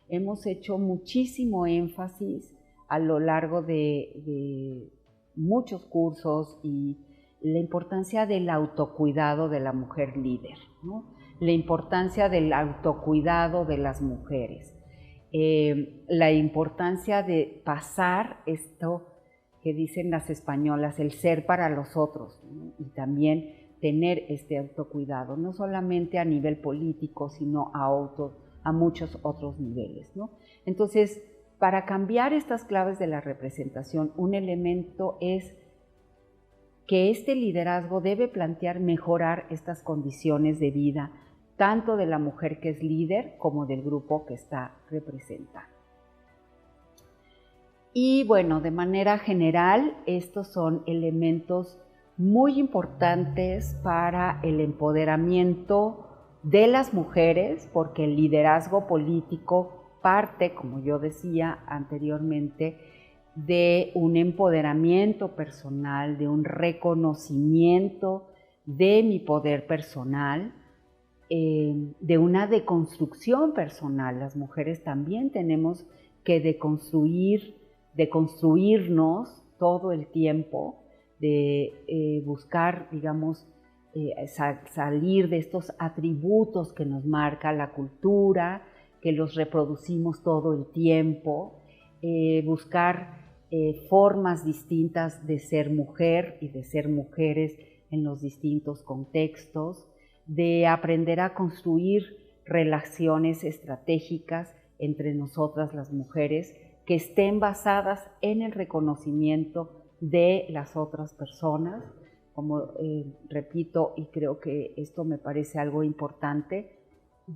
Hemos hecho muchísimo énfasis a lo largo de muchos cursos y la importancia del autocuidado de la mujer líder, ¿no? La importancia del autocuidado de las mujeres, la importancia de pasar esto que dicen las españolas, el ser para los otros, ¿no? Y también tener este autocuidado, no solamente a nivel político, sino a muchos otros niveles, ¿no? Entonces, para cambiar estas claves de la representación, un elemento es que este liderazgo debe plantear mejorar estas condiciones de vida, tanto de la mujer que es líder como del grupo que está representando. Y bueno, de manera general, estos son elementos muy importantes para el empoderamiento de las mujeres, porque el liderazgo político parte, como yo decía anteriormente, de un empoderamiento personal, de un reconocimiento de mi poder personal, de una deconstrucción personal. Las mujeres también tenemos que deconstruirnos todo el tiempo, de buscar, digamos, salir de estos atributos que nos marca la cultura, que los reproducimos todo el tiempo, buscar formas distintas de ser mujer y de ser mujeres en los distintos contextos, de aprender a construir relaciones estratégicas entre nosotras las mujeres que estén basadas en el reconocimiento de las otras personas. Como repito, y creo que esto me parece algo importante,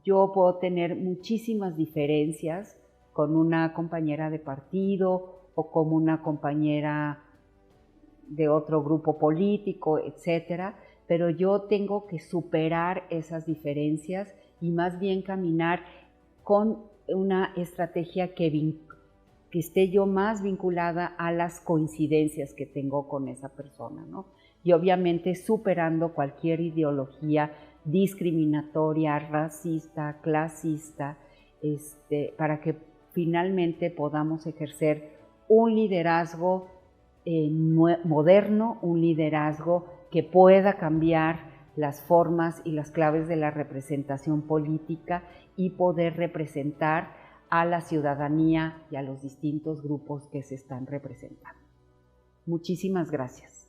yo puedo tener muchísimas diferencias con una compañera de partido o con una compañera de otro grupo político, etcétera, pero yo tengo que superar esas diferencias y más bien caminar con una estrategia que esté yo más vinculada a las coincidencias que tengo con esa persona, ¿no? Y obviamente superando cualquier ideología discriminatoria, racista, clasista, para que finalmente podamos ejercer un liderazgo moderno, un liderazgo que pueda cambiar las formas y las claves de la representación política y poder representar a la ciudadanía y a los distintos grupos que se están representando. Muchísimas gracias.